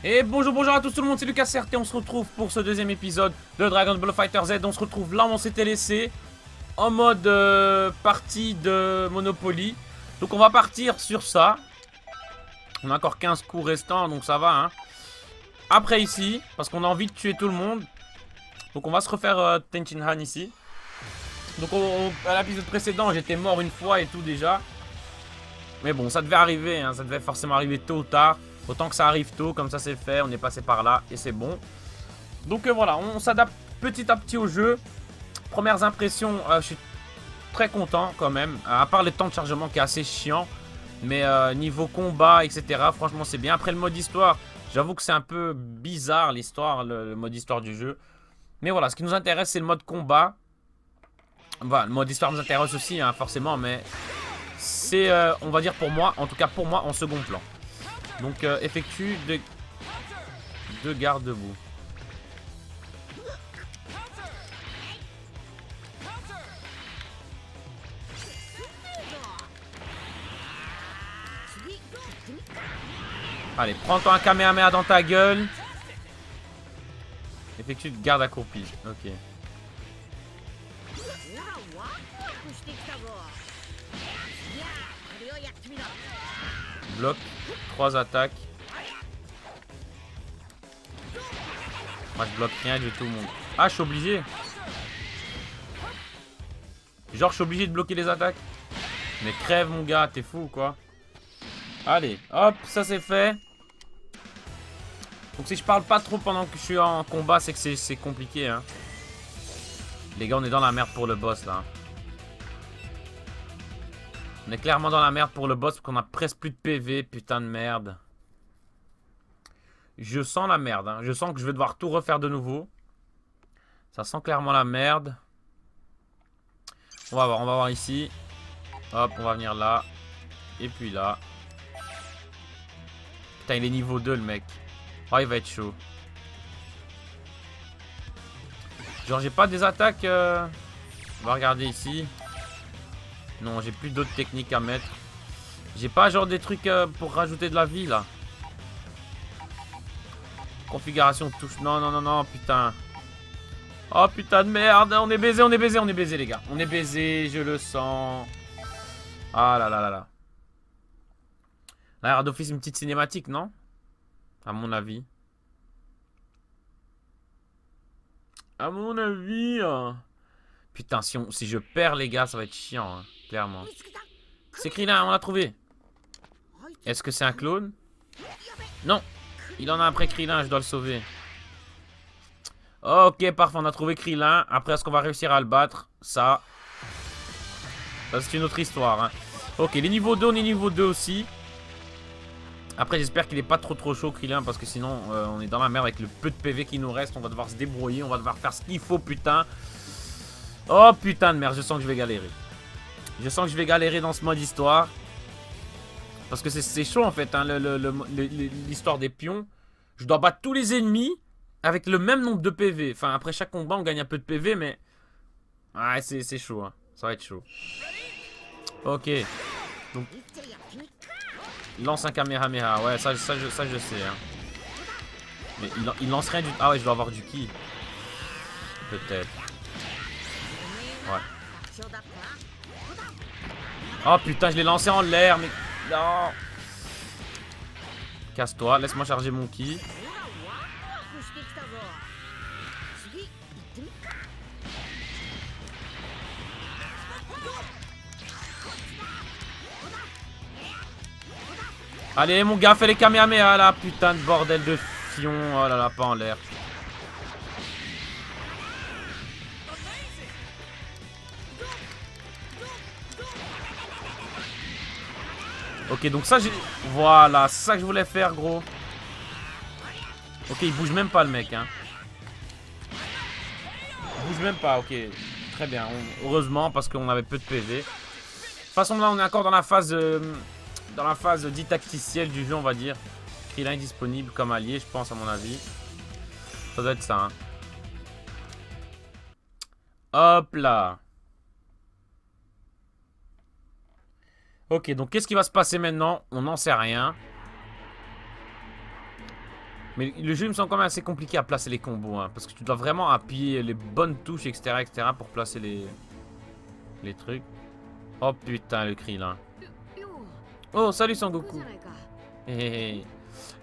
Et bonjour, bonjour à tous tout le monde, c'est Lucas CRT, on se retrouve pour ce deuxième épisode de Dragon Ball Fighter Z. On se retrouve là où on s'était laissé, en mode partie de Monopoly. Donc on va partir sur ça. On a encore 15 coups restants, donc ça va, hein. Après ici, parce qu'on a envie de tuer tout le monde. Donc on va se refaire Tenshinhan ici. Donc à l'épisode précédent, j'étais mort une fois et tout déjà. Mais bon, ça devait arriver, hein, ça devait forcément arriver tôt ou tard. Autant que ça arrive tôt, comme ça c'est fait, on est passé par là et c'est bon. Donc voilà, on s'adapte petit à petit au jeu. Premières impressions, je suis très content quand même. À part le temps de chargement qui est assez chiant. Mais niveau combat, etc., franchement c'est bien. Après le mode histoire, j'avoue que c'est un peu bizarre l'histoire, le mode histoire du jeu. Mais voilà, ce qui nous intéresse c'est le mode combat. Voilà, le mode histoire nous intéresse aussi, hein, forcément, mais c'est, on va dire pour moi, en tout cas pour moi, en second plan. Donc effectue deux gardes debout. Allez, prends-toi un Kamehameha dans ta gueule. Effectue de garde accroupie. Ok. Bloc. 3 attaques. Moi je bloque rien du tout mon. Ah je suis obligé. Genre je suis obligé de bloquer les attaques. Mais crève mon gars, t'es fou ou quoi? Allez, hop, ça c'est fait. Donc si je parle pas trop pendant que je suis en combat, c'est que c'est compliqué, hein. Les gars, on est dans la merde pour le boss là. On est clairement dans la merde pour le boss parce qu'on a presque plus de PV, putain de merde. Je sens la merde, hein. Je sens que je vais devoir tout refaire de nouveau. Ça sent clairement la merde. On va voir ici. Hop, on va venir là. Et puis là. Putain, il est niveau 2 le mec. Oh, il va être chaud. Genre, j'ai pas des attaques. On va regarder ici. Non, j'ai plus d'autres techniques à mettre. J'ai pas genre des trucs pour rajouter de la vie là. Configuration de touche. Non, non, non, non, putain. Oh putain de merde. On est baisé, on est baisé, on est baisé les gars. On est baisé, je le sens. Ah là là là là. Là, d'office une petite cinématique, non? À mon avis. À mon avis. Putain, si je perds les gars, ça va être chiant, hein, clairement. C'est Krillin, on l'a trouvé. Est-ce que c'est un clone? Non. Il en a après Krillin, je dois le sauver. Ok, parfait, on a trouvé Krillin. Après, est-ce qu'on va réussir à le battre? Ça c'est une autre histoire, hein. Ok, les niveaux 2, on est niveau 2 aussi. Après, j'espère qu'il est pas trop chaud, Krillin, parce que sinon, on est dans la merde avec le peu de PV qui nous reste. On va devoir se débrouiller, on va devoir faire ce qu'il faut, putain. Oh, putain de merde, je sens que je vais galérer. Je sens que je vais galérer dans ce mode histoire. Parce que c'est chaud, en fait, hein, l'histoire des pions. Je dois battre tous les ennemis avec le même nombre de PV. Enfin, après chaque combat, on gagne un peu de PV, mais... Ouais, c'est chaud, hein. Ça va être chaud. Ok. Donc... Il lance un Kamehameha. Ouais, ça je sais, hein. Mais il lance rien du... Ah ouais, je dois avoir du ki. Peut-être. Ouais. Oh putain, je l'ai lancé en l'air, mais... Non. Casse-toi, laisse-moi charger mon ki. Allez mon gars, fais les Kamehameha là, putain de bordel de fion. Oh là là, pas en l'air. Ok, donc ça j'ai... Voilà, c'est ça que je voulais faire, gros. Ok, il bouge même pas le mec, hein. Il bouge même pas, ok. Très bien, heureusement, parce qu'on avait peu de PV. De toute façon, là, on est encore dans la phase... dans la phase dite tacticielle du jeu, on va dire. Krillin est disponible comme allié, je pense, à mon avis. Ça doit être ça, hein. Hop là. Ok, donc qu'est-ce qui va se passer maintenant? On n'en sait rien. Mais le jeu il me semble quand même assez compliqué à placer les combos, hein, parce que tu dois vraiment appuyer les bonnes touches, etc., pour placer les trucs. Oh putain, le Krillin. Oh, salut Sangoku. Hé hé.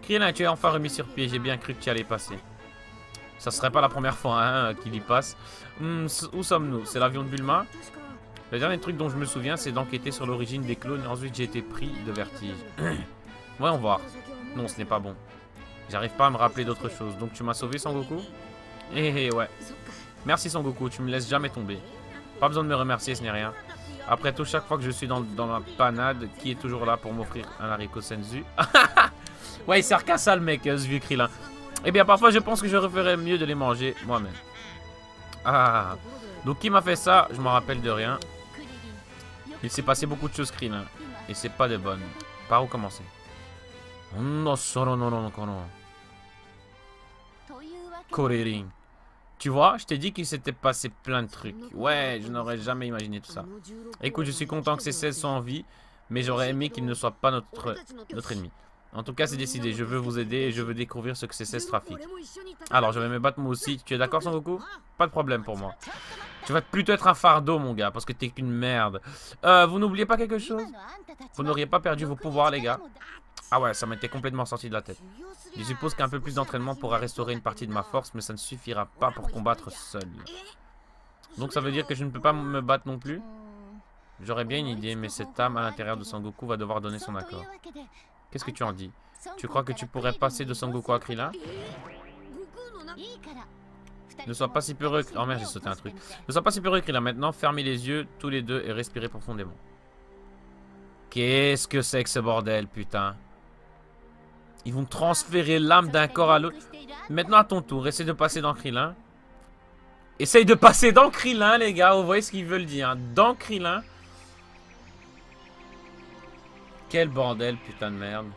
Krillin, tu es enfin remis sur pied, j'ai bien cru que tu allais passer. Ça serait pas la première fois hein, qu'il y passe. Où sommes-nous? C'est l'avion de Bulma? Le dernier truc dont je me souviens, c'est d'enquêter sur l'origine des clones et ensuite j'ai été pris de vertige. Voyons voir. Non, ce n'est pas bon. J'arrive pas à me rappeler d'autre chose. Donc tu m'as sauvé, Sangoku? Eh ouais. Merci, Sangoku, tu me laisses jamais tomber. Pas besoin de me remercier, ce n'est rien. Après tout, chaque fois que je suis dans la panade, qui est toujours là pour m'offrir un haricot senzu? Ouais, il sert qu'à ça, le mec, ce vieux Krillin. Eh bien, parfois, je pense que je referais mieux de les manger moi-même. Ah. Donc, qui m'a fait ça? Je m'en rappelle de rien. Il s'est passé beaucoup de choses, Krillin. Et c'est pas des bonnes. Par où commencer? Non, solo, non, non, non, non. Kuririn. Tu vois, je t'ai dit qu'il s'était passé plein de trucs. Ouais, je n'aurais jamais imaginé tout ça. Écoute, je suis content que ces 16 soient en vie, mais j'aurais aimé qu'ils ne soient pas notre ennemi. En tout cas, c'est décidé. Je veux vous aider et je veux découvrir ce que ces 16 trafiquent. Alors, je vais me battre moi aussi. Tu es d'accord, Sangoku? Pas de problème pour moi. Tu vas plutôt être un fardeau, mon gars, parce que t'es qu'une merde. Vous n'oubliez pas quelque chose? Vous n'auriez pas perdu vos pouvoirs, les gars? Ah ouais, ça m'était complètement sorti de la tête. Je suppose qu'un peu plus d'entraînement pourra restaurer une partie de ma force, mais ça ne suffira pas pour combattre seul. Donc ça veut dire que je ne peux pas me battre non plus? J'aurais bien une idée, mais cette âme à l'intérieur de Sangoku va devoir donner son accord. Qu'est-ce que tu en dis? Tu crois que tu pourrais passer de Sangoku à Krillin? Ne sois pas si peureux... Oh merde, j'ai sauté un truc. Ne sois pas si peureux, Krillin. Maintenant, fermez les yeux, tous les deux, et respirez profondément. Qu'est-ce que c'est que ce bordel, putain? Ils vont transférer l'âme d'un corps à l'autre. Maintenant, à ton tour, essaie de passer dans Krillin. Essaye de passer dans Krillin, les gars. Vous voyez ce qu'ils veulent dire, hein? Dans Krillin. Quel bordel, putain de merde.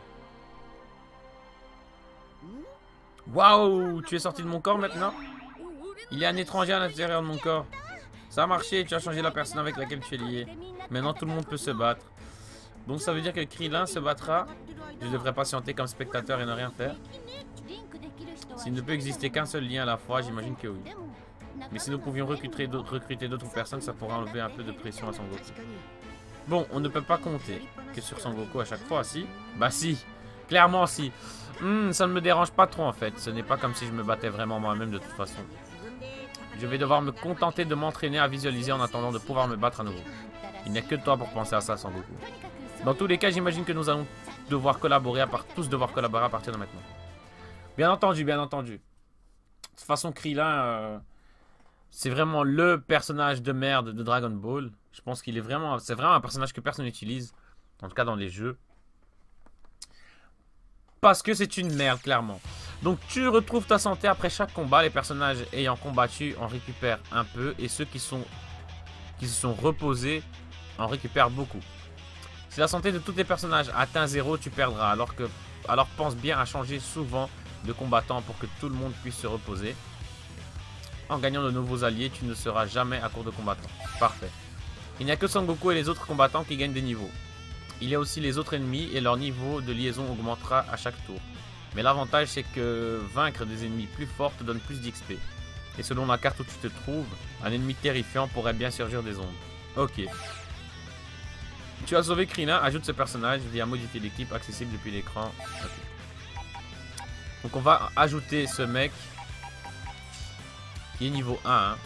Waouh, tu es sorti de mon corps maintenant? Il y a un étranger à l'intérieur de mon corps. Ça a marché, tu as changé la personne avec laquelle tu es lié. Maintenant, tout le monde peut se battre. Donc ça veut dire que Krillin se battra. Je devrais patienter comme spectateur et ne rien faire. S'il ne peut exister qu'un seul lien à la fois, j'imagine que oui. Mais si nous pouvions recruter d'autres personnes, ça pourrait enlever un peu de pression à Sangoku. Bon, on ne peut pas compter que sur Sangoku à chaque fois, si? Bah si, clairement si. Ça ne me dérange pas trop en fait. Ce n'est pas comme si je me battais vraiment moi-même de toute façon. Je vais devoir me contenter de m'entraîner à visualiser en attendant de pouvoir me battre à nouveau. Il n'y a que toi pour penser à ça, Sangoku. Dans tous les cas, j'imagine que nous allons devoir collaborer tous devoir collaborer à partir de maintenant. Bien entendu, bien entendu. De toute façon, Krillin, c'est vraiment le personnage de merde de Dragon Ball. Je pense qu'il est vraiment... C'est vraiment un personnage que personne n'utilise. En tout cas, dans les jeux. Parce que c'est une merde, clairement. Donc, tu retrouves ta santé après chaque combat. Les personnages ayant combattu en récupèrent un peu. Et ceux qui se sont reposés en récupèrent beaucoup. Si la santé de tous les personnages atteint 0, tu perdras. Alors pense bien à changer souvent de combattant pour que tout le monde puisse se reposer. En gagnant de nouveaux alliés, tu ne seras jamais à court de combattants. Parfait. Il n'y a que Sangoku et les autres combattants qui gagnent des niveaux. Il y a aussi les autres ennemis et leur niveau de liaison augmentera à chaque tour. Mais l'avantage c'est que vaincre des ennemis plus forts te donne plus d'XP. Et selon la carte où tu te trouves, un ennemi terrifiant pourrait bien surgir des ondes. Ok. Tu as sauvé Krillin, ajoute ce personnage via modifier l'équipe accessible depuis l'écran. Okay. Donc on va ajouter ce mec qui est niveau 1. Hein.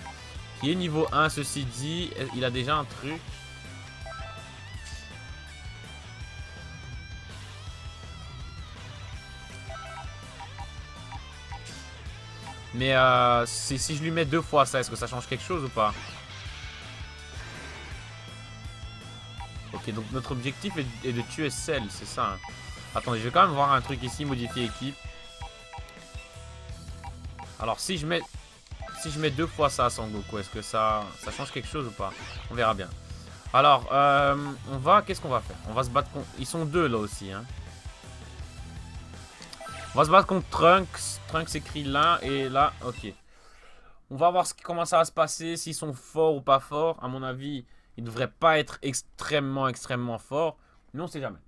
Qui est niveau 1, ceci dit, il a déjà un truc. Mais si je lui mets 2 fois ça, est-ce que ça change quelque chose ou pas? Ok, donc notre objectif est de tuer Cell, c'est ça. Hein. Attendez, je vais quand même voir un truc ici, modifier équipe. Alors si je mets 2 fois ça à Sangoku, est-ce que ça change quelque chose ou pas? On verra bien. Alors, qu'est-ce qu'on va faire? On va se battre contre... Ils sont 2 là aussi, hein. On va se battre contre Trunks. Trunks écrit là et là, ok. On va voir comment ça va se passer, s'ils sont forts ou pas forts. À mon avis, ils ne devraient pas être extrêmement forts. Mais on sait jamais.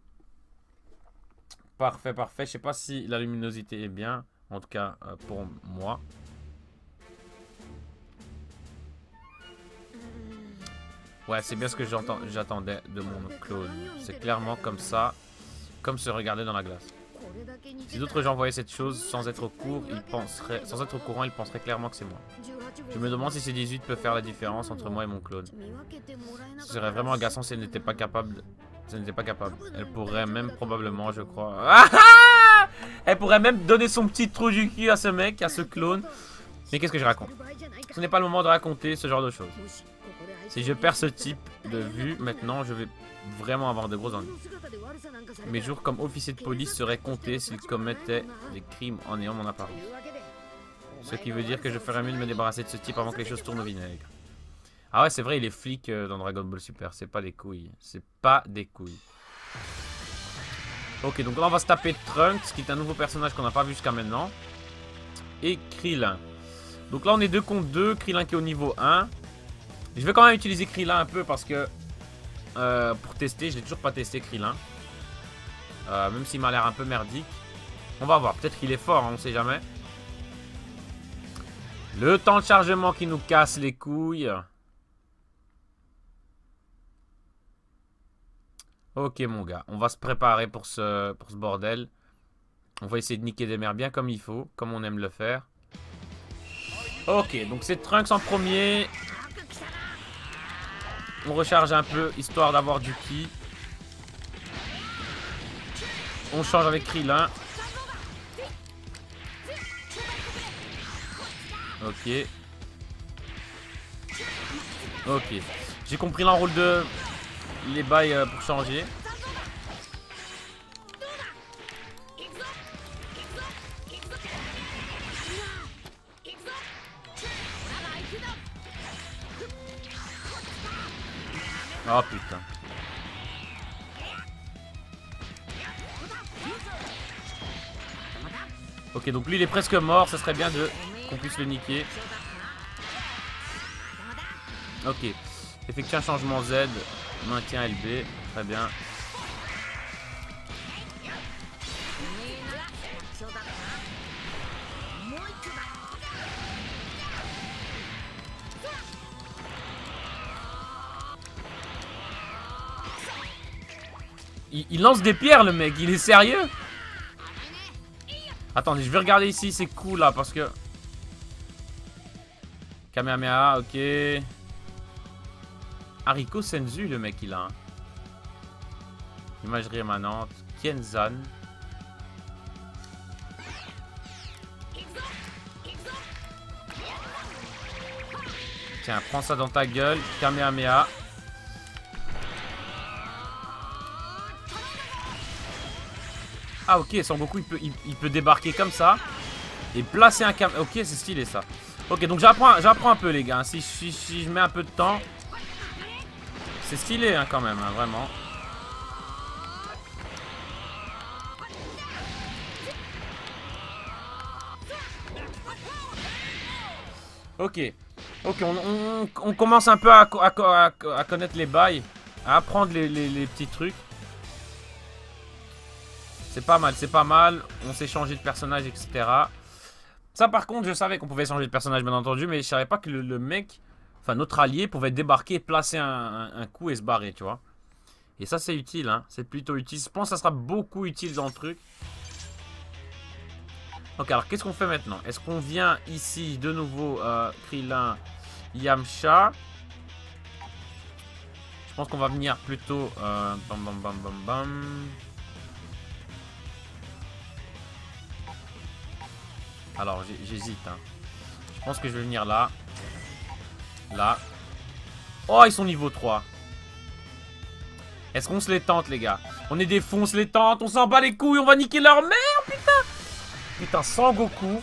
Parfait, parfait. Je sais pas si la luminosité est bien. En tout cas, pour moi. Ouais, c'est bien ce que j'attendais de mon clone. C'est clairement comme ça, comme se regarder dans la glace. Si d'autres gens voyaient cette chose sans être au courant, ils penseraient clairement que c'est moi. Je me demande si ces 18 peuvent faire la différence entre moi et mon clone. Ce serait vraiment agaçant si elle n'était pas capable. Elle pourrait même probablement, je crois. Elle pourrait même donner son petit trou du cul à ce mec, à ce clone. Mais qu'est-ce que je raconte? Ce n'est pas le moment de raconter ce genre de choses. Si je perds ce type de vue, maintenant, je vais vraiment avoir de gros ennuis. Mes jours comme officier de police seraient comptés s'ils commettaient des crimes en ayant mon apparence. Ce qui veut dire que je ferais mieux de me débarrasser de ce type avant que les choses tournent au vinaigre. Ah ouais, c'est vrai, il est flic dans Dragon Ball Super. C'est pas des couilles. C'est pas des couilles. Ok, donc là, on va se taper Trunks, qui est un nouveau personnage qu'on n'a pas vu jusqu'à maintenant. Et Krillin. Donc là, on est 2 contre 2. Krillin qui est au niveau 1. Je vais quand même utiliser Krillin un peu parce que... pour tester, je l'ai toujours pas testé Krillin. Même s'il m'a l'air un peu merdique. On va voir, peut-être qu'il est fort, hein, on sait jamais. Le temps de chargement qui nous casse les couilles. Ok mon gars, on va se préparer pour ce bordel. On va essayer de niquer des mères bien comme il faut, comme on aime le faire. Ok, donc c'est Trunks en premier. On recharge un peu, histoire d'avoir du ki. On change avec Krillin. Ok. Ok. J'ai compris l'enroule de... les bails pour changer. Oh putain. Ok, donc lui il est presque mort, ça serait bien qu'on puisse le niquer. Ok. Effectue un changement Z. Maintien LB. Très bien. Il lance des pierres le mec, il est sérieux? Attendez, je vais regarder ici, c'est cool là parce que... Kamehameha, ok. Hariko Senzu le mec il a. Imagerie émanente. Kienzan. Tiens, prends ça dans ta gueule. Kamehameha. Ah ok, Sangoku il peut débarquer comme ça. Et placer un Kamehameha. Ok, c'est stylé ça. Ok, donc j'apprends un peu les gars. Si je mets un peu de temps. C'est stylé hein, quand même, hein, vraiment. Ok. Ok, on commence un peu à connaître les bails. À apprendre les petits trucs. C'est pas mal, c'est pas mal. On s'est changé de personnage, etc. Ça par contre, je savais qu'on pouvait changer de personnage, bien entendu. Mais je savais pas que le mec, enfin notre allié, pouvait débarquer, placer un coup et se barrer, tu vois. Et ça c'est utile, hein. C'est plutôt utile. Je pense que ça sera beaucoup utile dans le truc. Ok, alors qu'est-ce qu'on fait maintenant? Est-ce qu'on vient ici de nouveau Krillin, Yamcha? Je pense qu'on va venir plutôt bam bam bam bam bam. Alors j'hésite hein. Je pense que je vais venir là. Là. Oh ils sont niveau 3. Est-ce qu'on se les tente les gars? On est des fous, on se les tente. On s'en bat les couilles, on va niquer leur mère putain. Putain Sangoku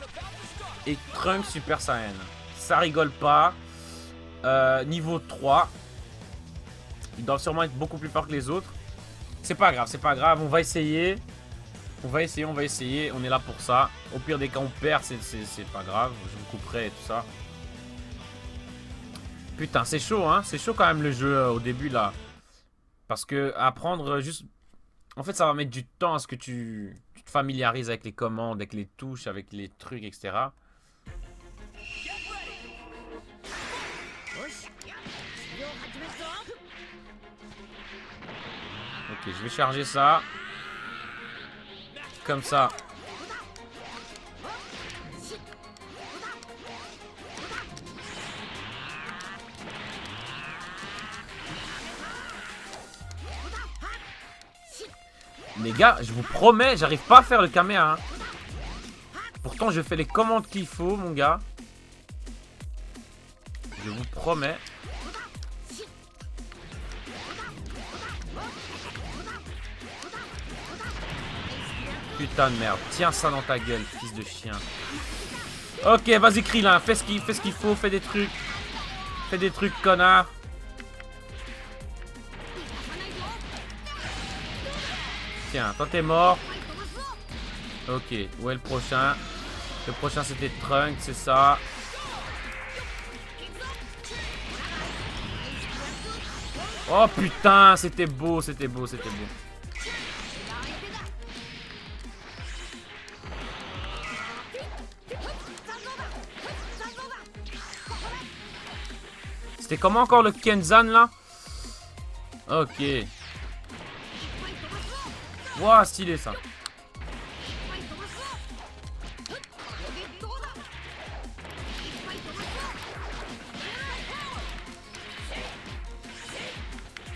et Trunks Super Saiyan. Ça rigole pas. Niveau 3. Ils doivent sûrement être beaucoup plus forts que les autres. C'est pas grave, c'est pas grave. On va essayer. On va essayer. On est là pour ça. Au pire des cas, on perd. C'est pas grave. Je vous couperai et tout ça. Putain, c'est chaud, hein. C'est chaud quand même le jeu au début, là. Parce que apprendre juste... En fait, ça va mettre du temps à ce que tu te te familiarises avec les commandes, avec les touches, avec les trucs, etc. Ok, je vais charger ça. Comme ça. Les gars, je vous promets, j'arrive pas à faire le caméra. Hein. Pourtant, je fais les commandes qu'il faut, mon gars. Je vous promets. Putain de merde. Tiens ça dans ta gueule, fils de chien. Ok, vas-y, Krillin. Fais ce qu'il faut. Fais des trucs. Fais des trucs, connard. Tiens, toi t'es mort. Ok, où est le prochain? Le prochain c'était Trunks, c'est ça. Oh putain, c'était beau, c'était beau, c'était beau. C'était comment encore le Kenzan là? Ok. Wouah, stylé ça.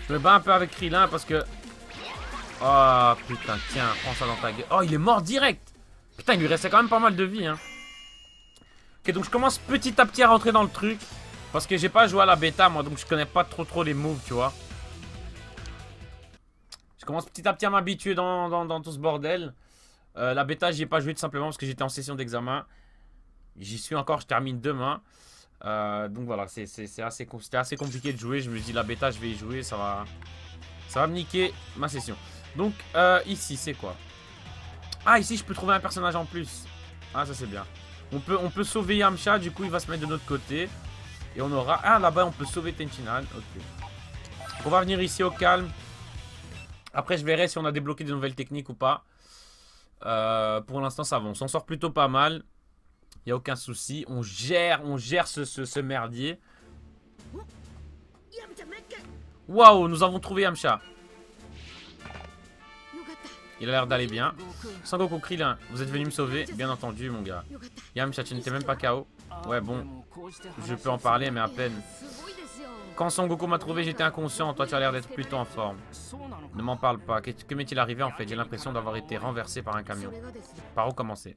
Je me bats un peu avec Krillin parce que... Oh putain, tiens, prends ça dans ta gueule. Oh, il est mort direct. Putain, il lui restait quand même pas mal de vie, hein. Ok, donc je commence petit à petit à rentrer dans le truc. Parce que j'ai pas joué à la bêta, moi, donc je connais pas trop les moves, tu vois. Je commence petit à petit à m'habituer dans tout ce bordel. La bêta, j'y ai pas joué tout simplement parce que j'étais en session d'examen. J'y suis encore, je termine demain. Donc voilà, c'était assez compliqué de jouer. Je me dis la bêta, je vais y jouer, ça va me niquer ma session. Donc ici, c'est quoi? Ah, ici, je peux trouver un personnage en plus. Ah, ça c'est bien. On peut sauver Yamcha, du coup, il va se mettre de notre côté. Et on aura... Ah, là-bas, on peut sauver Tenshinhan. Ok. On va venir ici au calme. Après, je verrai si on a débloqué des nouvelles techniques ou pas. Pour l'instant, ça va. On s'en sort plutôt pas mal. Il n'y a aucun souci. On gère ce merdier. Waouh, nous avons trouvé Yamcha. Il a l'air d'aller bien. Sangoku, Krillin, vous êtes venu me sauver. Bien entendu, mon gars. Yamcha, tu n'étais même pas KO. Ouais, bon. Je peux en parler, mais à peine. Quand Sangoku m'a trouvé, j'étais inconscient. Toi, tu as l'air d'être plutôt en forme. Ne m'en parle pas. Que m'est-il arrivé en fait? J'ai l'impression d'avoir été renversé par un camion. Par où commencer?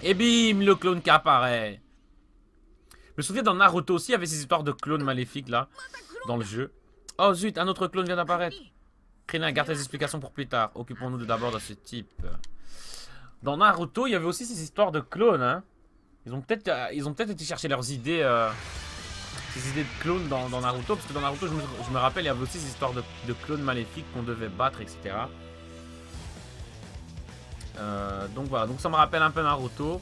Et bim, le clone qui apparaît. Je me souviens dans Naruto aussi, il y avait ces histoires de clones maléfiques là, dans le jeu. Oh zut, un autre clone vient d'apparaître. Krillin, garde tes explications pour plus tard. Occupons-nous d'abord de ce type. Dans Naruto, il y avait aussi ces histoires de clones, hein. Ils ont peut-être été chercher leurs idées, ces idées de clones dans Naruto, parce que dans Naruto, je me rappelle, il y avait aussi ces histoires de clones maléfiques qu'on devait battre, etc. Donc voilà, donc ça me rappelle un peu Naruto.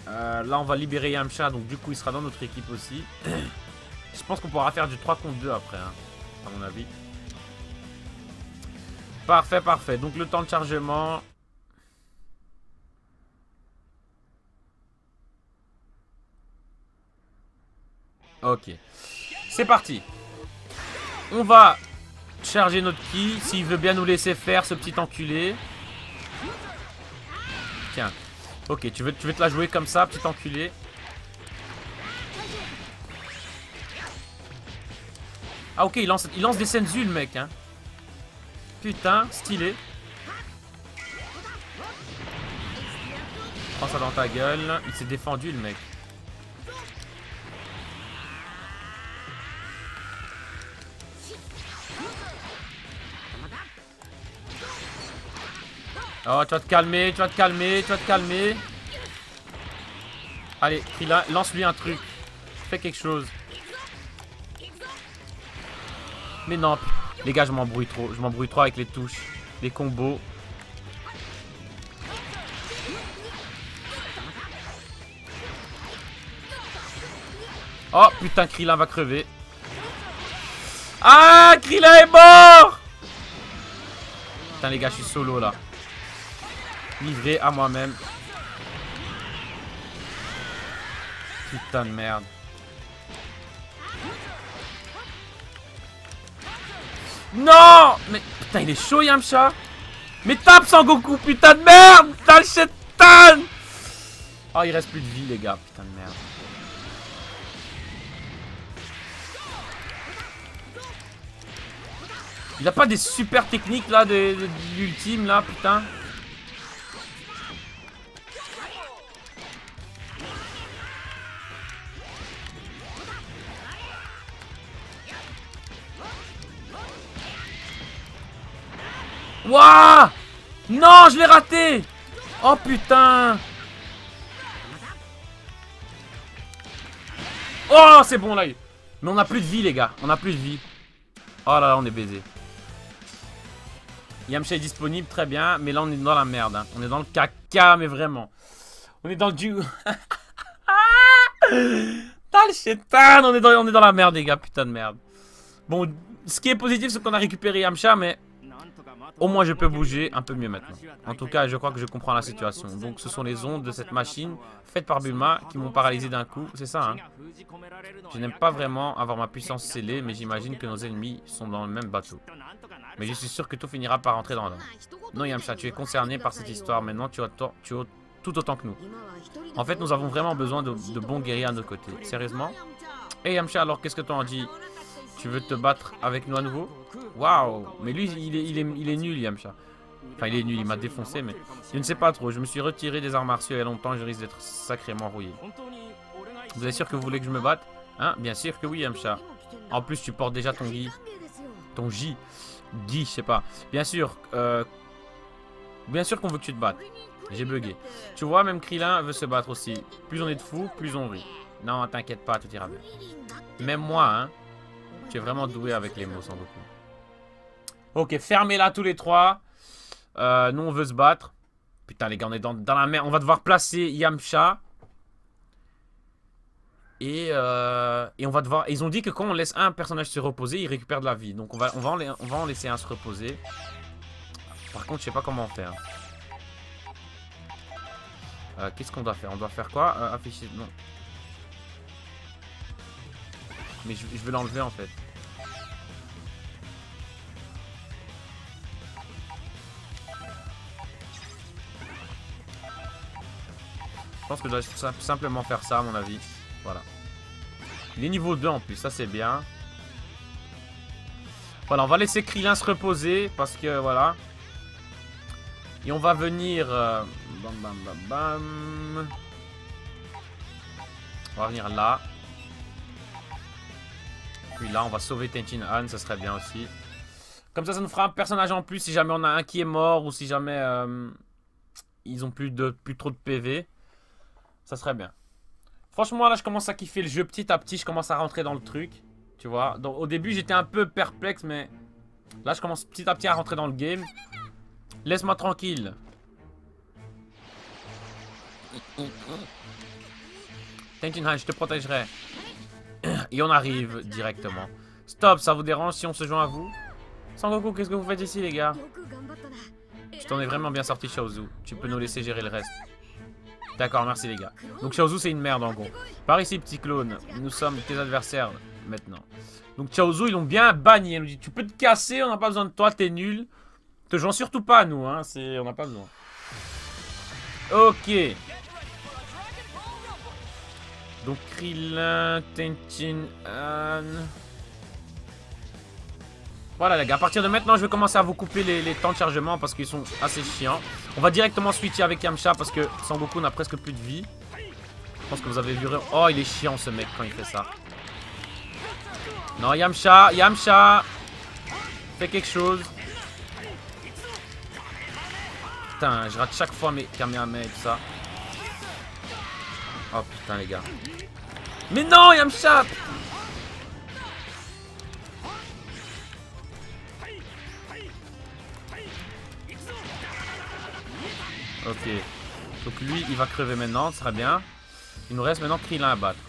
Là, on va libérer Yamcha, donc du coup, il sera dans notre équipe aussi. Je pense qu'on pourra faire du 3 contre 2 après, hein, à mon avis. Parfait, parfait. Donc le temps de chargement... Ok. C'est parti. On va charger notre ki. S'il veut bien nous laisser faire, ce petit enculé. Tiens. Ok, tu veux te la jouer comme ça, petit enculé. Ah ok, il lance des senzu le mec, hein. Putain, stylé. Prends ça dans ta gueule. Il s'est défendu le mec. Oh, tu vas te calmer, tu vas te calmer, tu vas te calmer. Allez, Krillin, lance-lui un truc. Fais quelque chose. Mais non, les gars, je m'embrouille trop. Je m'embrouille trop avec les touches, les combos. Oh, putain, Krillin va crever. Ah, Krillin est mort. Putain, les gars, je suis solo, là. livré à moi-même. Putain de merde. Non! Mais putain, il est chaud, Yamcha. Mais tape Sangoku, putain de merde! Putain, le chétan! Oh, il reste plus de vie, les gars. Putain de merde. Il a pas des super techniques, là, de l'ultime, là, putain. Wouah! Non, je l'ai raté! Oh putain! Oh, c'est bon là. Mais on a plus de vie, les gars. On a plus de vie. Oh là là, on est baisé. Yamcha est disponible, très bien. Mais là, on est dans la merde. Hein. On est dans le caca, mais vraiment. On est dans le T'as le chétan. On est dans la merde, les gars. Putain de merde. Bon, ce qui est positif, c'est qu'on a récupéré Yamcha, mais au moins je peux bouger un peu mieux maintenant. En tout cas, je crois que je comprends la situation. Donc ce sont les ondes de cette machine faite par Bulma qui m'ont paralysé d'un coup. C'est ça, hein. Je n'aime pas vraiment avoir ma puissance scellée, mais j'imagine que nos ennemis sont dans le même bateau. Mais je suis sûr que tout finira par rentrer dans l'ordre. Non Yamcha, tu es concerné par cette histoire. Maintenant tu as tout autant que nous. En fait, nous avons vraiment besoin de bons guerriers à nos côtés. Sérieusement? Hey Yamcha, alors qu'est-ce que tu en dis? Tu veux te battre avec nous à nouveau? Waouh! Mais lui, il est nul, Yamcha. Enfin, il est nul, il m'a défoncé, mais je ne sais pas trop. Je me suis retiré des arts martiaux il y a longtemps, je risque d'être sacrément rouillé. Vous êtes sûr que vous voulez que je me batte? Hein? Bien sûr que oui, Yamcha. En plus, tu portes déjà ton gi. Ton gi. Gi, je sais pas. Bien sûr qu'on veut que tu te battes. J'ai bugué. Tu vois, même Krillin veut se battre aussi. Plus on est de fous, plus on rit. Non, t'inquiète pas, tout ira bien. Même moi, hein. Tu es vraiment doué avec les mots, Sangoku. Ok, fermez-la tous les trois. Nous, on veut se battre. Putain, les gars, on est dans la merde. On va devoir placer Yamcha. Et on va devoir... Ils ont dit que quand on laisse un personnage se reposer, il récupère de la vie. Donc, on va en laisser un se reposer. Par contre, je sais pas comment faire. Qu'est-ce qu'on doit faire? On doit faire quoi? Afficher... Non. Mais je vais l'enlever en fait. Je pense que je dois simplement faire ça à mon avis. Voilà. Il est niveau 2 en plus, ça c'est bien. Voilà, on va laisser Krillin se reposer parce que voilà. Et on va venir... bam bam bam bam. On va venir là. Puis là, on va sauver Tenshin Han, ça serait bien aussi. Comme ça nous fera un personnage en plus si jamais on a un qui est mort ou si jamais ils ont plus trop de PV. Ça serait bien. Franchement, là, je commence à kiffer le jeu petit à petit. Je commence à rentrer dans le truc. Tu vois. Donc, au début, j'étais un peu perplexe, mais là, je commence petit à petit à rentrer dans le game. Laisse-moi tranquille. Tenshin Han, je te protégerai. Et on arrive directement. Stop, ça vous dérange si on se joint à vous? Sangoku, qu'est-ce que vous faites ici, les gars? Tu t'en es vraiment bien sorti, Chaozu. Tu peux nous laisser gérer le reste. D'accord, merci, les gars. Donc, Chaozu, c'est une merde, en gros. Par ici, petit clone. Nous sommes tes adversaires, maintenant. Donc, Chaozu, ils l'ont bien banni. Elle nous dit, tu peux te casser, on n'a pas besoin de toi, t'es nul. Te joins surtout pas à nous, hein. On n'a pas besoin. Ok. Donc Krillin, Tenshin Han. Voilà les gars, à partir de maintenant je vais commencer à vous couper les temps de chargement parce qu'ils sont assez chiants. On va directement switcher avec Yamcha parce que Sangoku n'a presque plus de vie. Je pense que vous avez vu... Oh, il est chiant ce mec quand il fait ça. Non, Yamcha, Yamcha, fais quelque chose. Putain, je rate chaque fois mes Kamehameha et tout ça. Oh putain les gars. Mais non, Yamcha. Ok. Donc lui, il va crever maintenant, ça sera bien. Il nous reste maintenant Krillin à battre.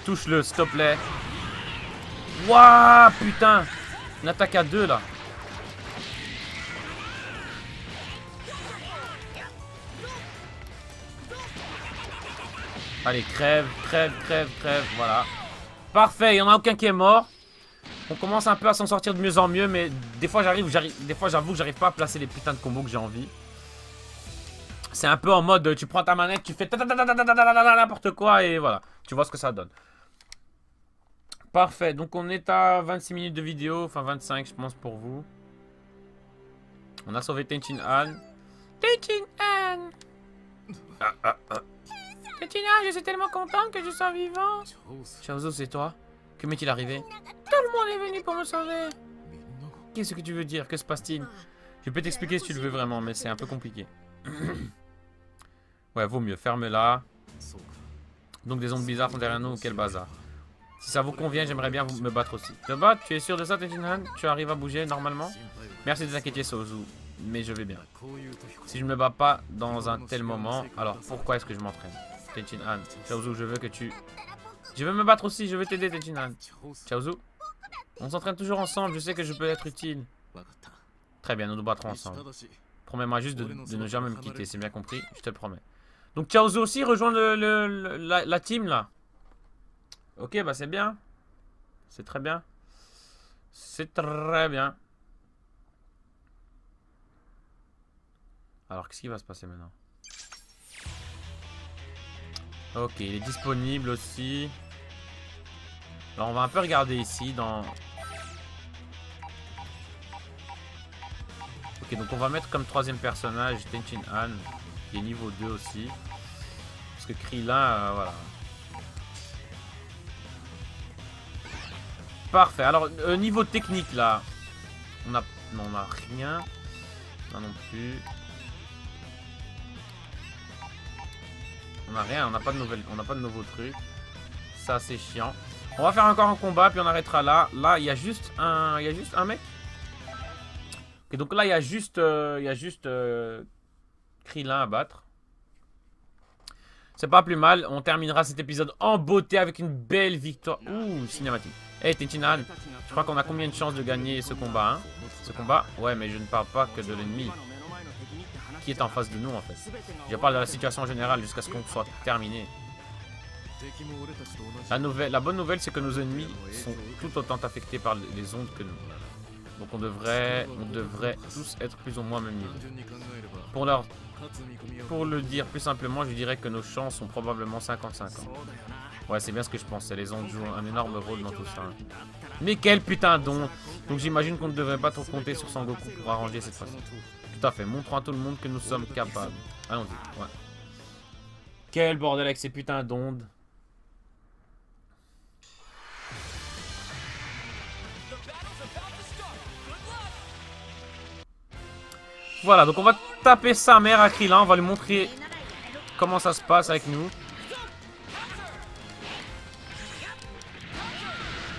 Touche-le, s'il te plaît. Waouh, putain. Une attaque à 2 là. Allez, crève, crève, crève, crève, voilà. Parfait, il n'y en a aucun qui est mort. On commence un peu à s'en sortir de mieux en mieux, mais des fois j'avoue que j'arrive pas à placer les putains de combos que j'ai envie. C'est un peu en mode, tu prends ta manette, tu fais n'importe quoi et voilà. Tu vois ce que ça donne. Parfait, donc on est à 26 minutes de vidéo, enfin 25 je pense pour vous. On a sauvé Tenchin Han. Tenchin Han. Tenchin Han, je suis tellement contente que je sois vivant. Chaozu, c'est toi? Que m'est-il arrivé? Tout le monde est venu pour me sauver. Qu'est-ce que tu veux dire? Que se passe-t-il? Je peux t'expliquer si tu le veux vraiment, mais c'est un peu compliqué. Ouais, vaut mieux, ferme-la. Donc des ondes bizarres sont derrière nous, quel bazar. Si ça vous convient, j'aimerais bien me battre aussi. Te battre? Tu es sûr de ça, Tenchin Han? Tu arrives à bouger normalement? Merci de t'inquiéter, Chaozu, mais je vais bien. Si je ne me bats pas dans un tel moment, alors pourquoi est-ce que je m'entraîne? Tenchin Han, Chaozu, je veux que tu... Je veux me battre aussi, je veux t'aider, Tenchin Han. Chaozu, on s'entraîne toujours ensemble, je sais que je peux être utile. Très bien, nous nous battrons ensemble. Promets-moi juste de ne jamais me quitter, c'est bien compris, je te le promets. Donc Chaozu aussi rejoint la team là. Ok, bah c'est bien. C'est très bien. C'est très bien. Alors, qu'est-ce qui va se passer maintenant? Ok, il est disponible aussi. Alors, on va un peu regarder ici dans... Ok, donc on va mettre comme troisième personnage Tenchin Han, qui est niveau 2 aussi. Parce que Krillin, voilà. Parfait. Alors, niveau technique, là, on a... Non, on n'a rien. Là non plus. On n'a rien, on n'a pas de nouvelles, on n'a pas de nouveaux trucs. Ça, c'est chiant. On va faire encore un combat, puis on arrêtera là. Là, il y a juste un... Il y a juste un mec. Ok, donc là, il y a juste... Krillin à battre. C'est pas plus mal. On terminera cet épisode en beauté avec une belle victoire. Ouh, cinématique. Hey, Tenchin Han, je crois qu'on a combien de chances de gagner ce combat, hein? Ce combat? Ouais, mais je ne parle pas que de l'ennemi qui est en face de nous, en fait. Je parle de la situation générale jusqu'à ce qu'on soit terminé. La bonne nouvelle, c'est que nos ennemis sont tout autant affectés par les ondes que nous. Donc on devrait tous être plus ou moins au même niveau. Pour le dire plus simplement, je dirais que nos chances sont probablement 50-50. Ouais, c'est bien ce que je pensais. Les ondes jouent un énorme rôle dans tout ça. Mais quel putain d'onde! Donc j'imagine qu'on ne devrait pas trop compter sur Sangoku pour arranger cette fois-ci. Tout à fait. Montrons à tout le monde que nous sommes capables. Allons-y. Ouais. Quel bordel avec ces putains d'ondes. Voilà, donc on va taper sa mère à Krillin. On va lui montrer comment ça se passe avec nous.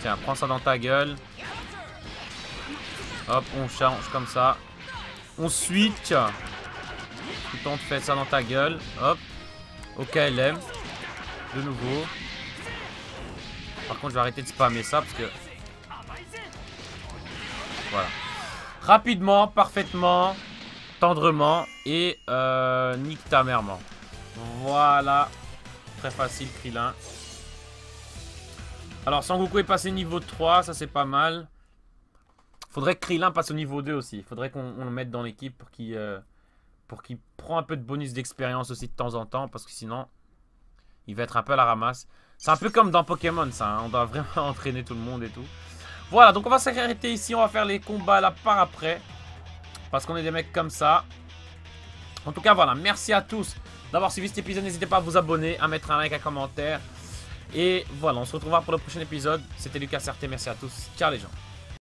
Tiens, prends ça dans ta gueule. Hop, on change comme ça. On switch. Tout le temps, tu fais ça dans ta gueule. Hop. Ok, LM. De nouveau. Par contre, je vais arrêter de spammer ça parce que... Voilà. Rapidement, parfaitement, tendrement et nique ta mère mort. Voilà. Très facile, Krillin. Alors, Sangoku est passé niveau 3, ça c'est pas mal. Faudrait que Krillin passe au niveau 2 aussi. Faudrait qu'on le mette dans l'équipe pour qu'il prend un peu de bonus d'expérience aussi de temps en temps. Parce que sinon, il va être un peu à la ramasse. C'est un peu comme dans Pokémon ça, hein. On doit vraiment entraîner tout le monde et tout. Voilà, donc on va s'arrêter ici. On va faire les combats là par après. Parce qu'on est des mecs comme ça. En tout cas, voilà. Merci à tous d'avoir suivi cet épisode. N'hésitez pas à vous abonner, à mettre un like, un commentaire. Et voilà, on se retrouvera pour le prochain épisode. C'était Lucas RT, merci à tous. Ciao les gens.